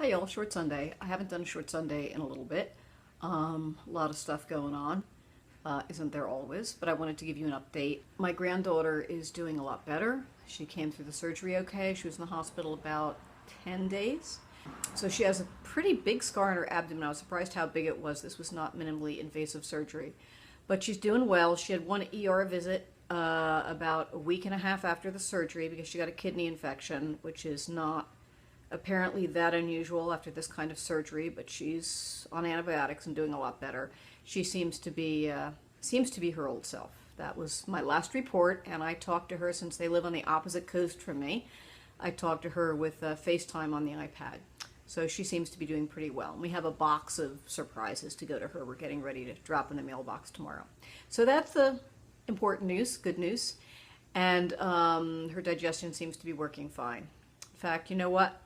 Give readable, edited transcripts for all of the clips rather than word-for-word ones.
Hi y'all, short Sunday. I haven't done a short Sunday in a little bit. A lot of stuff going on, isn't there always? But I wanted to give you an update. My granddaughter is doing a lot better. She came through the surgery okay. She was in the hospital about 10 days. So she has a pretty big scar on her abdomen. I was surprised how big it was. This was not minimally invasive surgery. But she's doing well. She had one ER visit about a week and a half after the surgery because she got a kidney infection, which is not apparently that unusual after this kind of surgery, but she's on antibiotics and doing a lot better. She seems to be her old self. That was my last report, and I talked to her since they live on the opposite coast from me. I talked to her with FaceTime on the iPad. So she seems to be doing pretty well. And we have a box of surprises to go to her. We're getting ready to drop in the mailbox tomorrow. So that's the important news, good news. And her digestion seems to be working fine. In fact, you know what?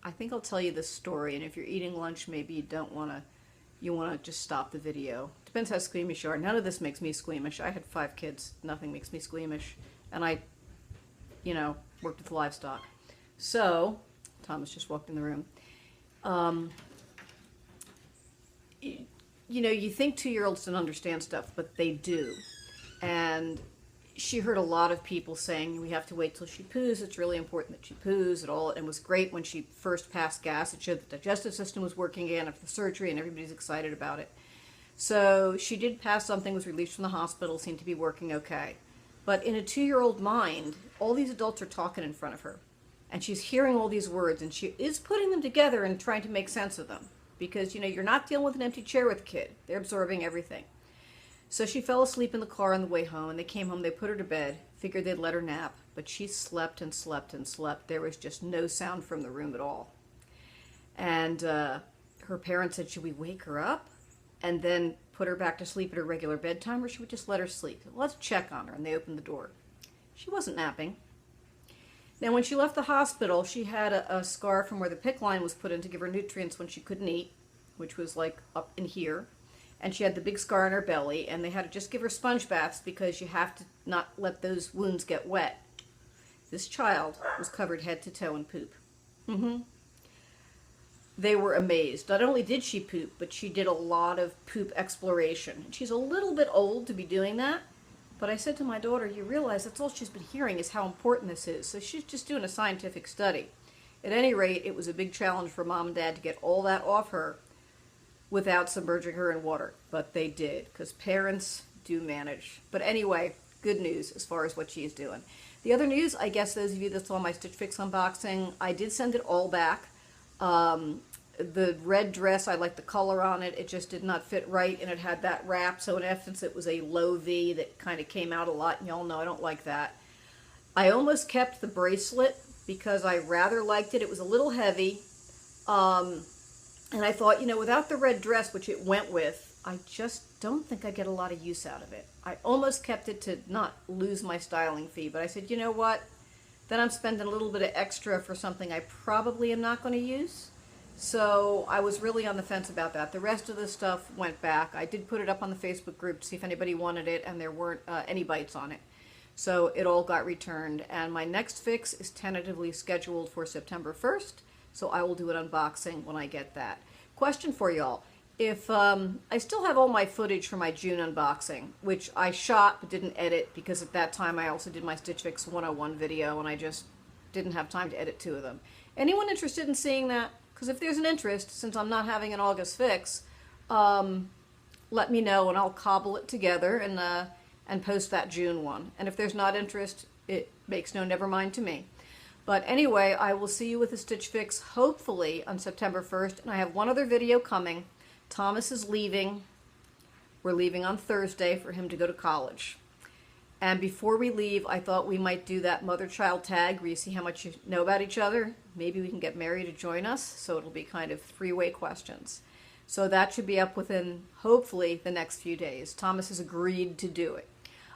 I think I'll tell you this story, and if you're eating lunch, maybe you want to just stop the video. Depends how squeamish you are. None of this makes me squeamish. I had 5 kids. Nothing makes me squeamish. And I, worked with livestock. So, Thomas just walked in the room. You think 2-year-olds don't understand stuff, but they do. And she heard a lot of people saying, we have to wait till she poos. It's really important that she poos. It was great when she first passed gas. It showed the digestive system was working again after the surgery, and everybody's excited about it. So she did pass something, was released from the hospital, seemed to be working okay. But in a 2-year-old mind, all these adults are talking in front of her. And she's hearing all these words, and she is putting them together and trying to make sense of them. Because, you're not dealing with an empty chair with a kid. They're absorbing everything. So she fell asleep in the car on the way home, and they came home, they put her to bed, figured they'd let her nap, but she slept and slept and slept. There was just no sound from the room at all. And her parents said, should we wake her up and then put her back to sleep at her regular bedtime, or should we just let her sleep? Let's check on her. And they opened the door. She wasn't napping. Now, when she left the hospital, she had a scar from where the PICC line was put in to give her nutrients when she couldn't eat, which was like up in here. And she had the big scar on her belly, and they had to just give her sponge baths because you have to not let those wounds get wet. This child was covered head to toe in poop. They were amazed. Not only did she poop, but she did a lot of poop exploration. She's a little bit old to be doing that, but I said to my daughter, you realize that's all she's been hearing is how important this is. So she's just doing a scientific study. At any rate, it was a big challenge for Mom and Dad to get all that off her without submerging her in water. But they did, because parents do manage. But anyway, good news as far as what she is doing. The other news, I guess those of you that saw my Stitch Fix unboxing, I did send it all back. The red dress, I liked the color on it. It just did not fit right, and it had that wrap. So in essence, it was a low V that kind of came out a lot, and y'all know I don't like that. I almost kept the bracelet because I rather liked it. It was a little heavy. And I thought, without the red dress, which it went with, I just don't think I get a lot of use out of it. I almost kept it to not lose my styling fee, but I said, you know what? Then I'm spending a little bit of extra for something I probably am not going to use. So I was really on the fence about that. The rest of the stuff went back. I did put it up on the Facebook group to see if anybody wanted it, and there weren't any bites on it. So it all got returned. And my next fix is tentatively scheduled for September 1st. So I will do an unboxing when I get that. Question for y'all. If I still have all my footage for my June unboxing, which I shot but didn't edit because at that time I also did my Stitch Fix 101 video and I just didn't have time to edit 2 of them. Anyone interested in seeing that? Because if there's an interest, since I'm not having an August fix, let me know and I'll cobble it together and post that June one. And if there's not interest, it makes no never mind to me. But anyway, I will see you with a Stitch Fix, hopefully, on September 1st. And I have one other video coming. Thomas is leaving. We're leaving on Thursday for him to go to college. And before we leave, I thought we might do that mother-child tag where you see how much you know about each other. Maybe we can get Mary to join us, so it'll be kind of 3-way questions. So that should be up within, hopefully, the next few days. Thomas has agreed to do it.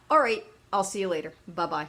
All right, I'll see you later. Bye-bye.